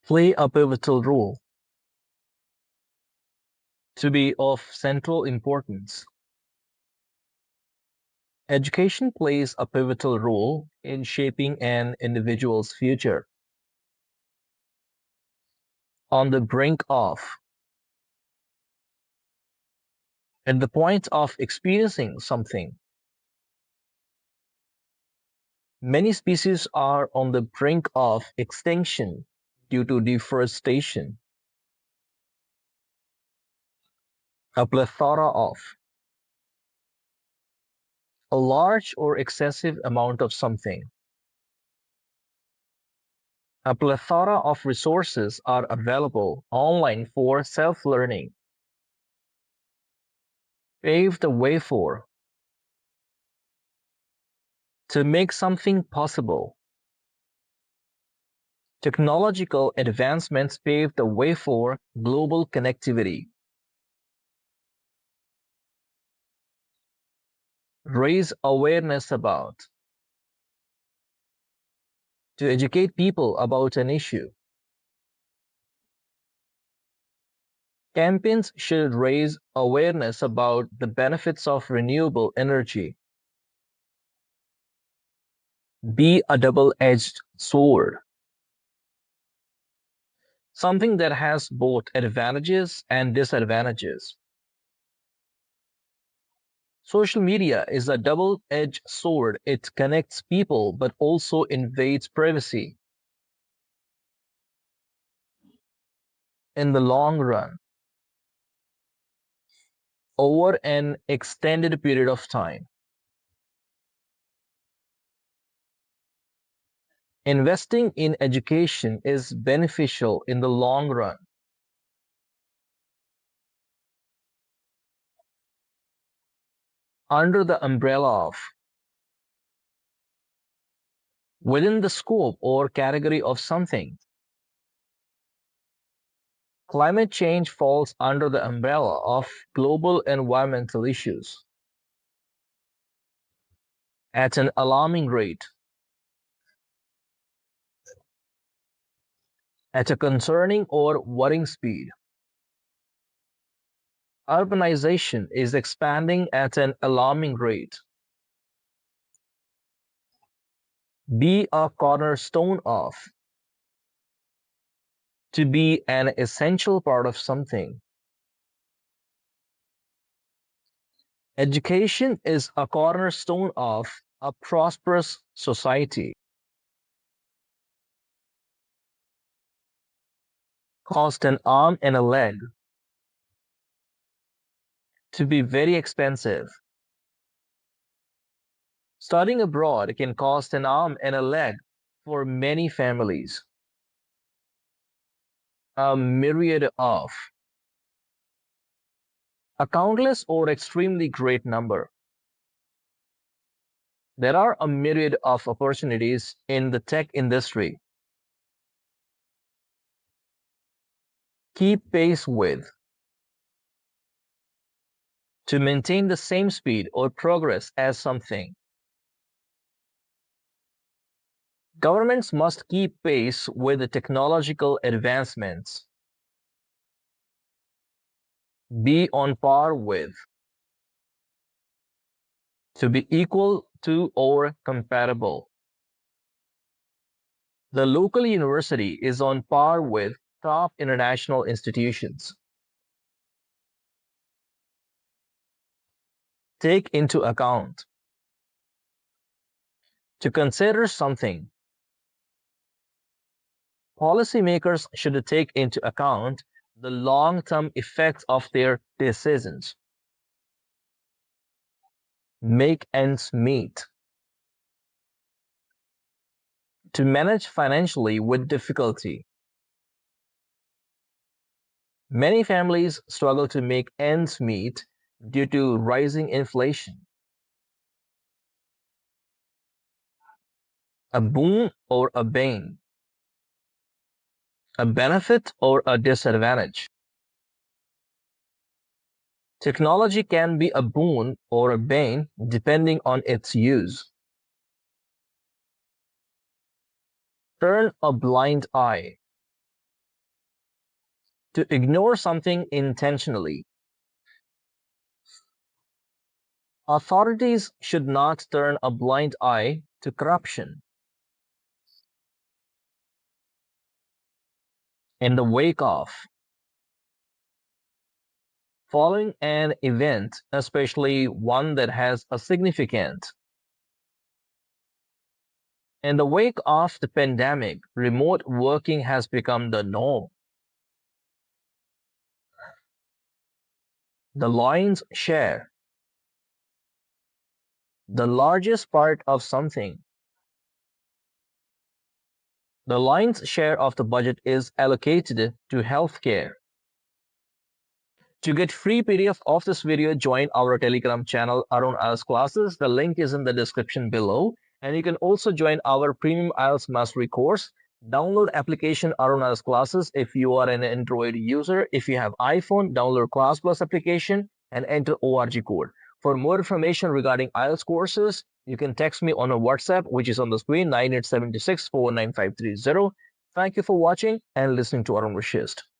play a pivotal role, to be of central importance. Education plays a pivotal role in shaping an individual's future. On the brink of, at the point of experiencing something. Many species are on the brink of extinction due to deforestation. A plethora of, a large or excessive amount of something. A plethora of resources are available online for self-learning. Pave the way for, to make something possible. Technological advancements pave the way for global connectivity. Raise awareness about, to educate people about an issue. Campaigns should raise awareness about the benefits of renewable energy. Be a double-edged sword. Something that has both advantages and disadvantages. Social media is a double-edged sword. It connects people but also invades privacy. In the long run, over an extended period of time. Investing in education is beneficial in the long run. Under the umbrella of, within the scope or category of something. Climate change falls under the umbrella of global environmental issues. At an alarming rate. At a concerning or worrying speed. Urbanization is expanding at an alarming rate. Be a cornerstone of, to be an essential part of something. Education is a cornerstone of a prosperous society. Cost an arm and a leg. To be very expensive. Studying abroad can cost an arm and a leg for many families. A myriad of, a countless or extremely great number. There are a myriad of opportunities in the tech industry. Keep pace with, to maintain the same speed or progress as something. Governments must keep pace with the technological advancements. Be on par with, to be equal to or comparable. The local university is on par with top international institutions. Take into account, to consider something. Policymakers should take into account the long-term effects of their decisions. Make ends meet, to manage financially with difficulty. Many families struggle to make ends meet due to rising inflation. A boon or a bane. A benefit or a disadvantage. Technology can be a boon or a bane depending on its use. Turn a blind eye. To ignore something intentionally. Authorities should not turn a blind eye to corruption. In the wake of. Following an event, especially one that has a significant. In the wake of the pandemic, remote working has become the norm. The lion's share. The largest part of something. The lion's share of the budget is allocated to healthcare. To get free PDF of this video, join our Telegram channel Arun IELTS Classes. The link is in the description below. And you can also join our premium IELTS mastery course. Download application Arun IELTS Classes if you are an Android user. If you have iPhone, download Class Plus application and enter ORG code. For more information regarding IELTS courses, you can text me on a WhatsApp, which is on the screen, 9876 49530. Thank you for watching and listening to Arun 𝗓𝗓.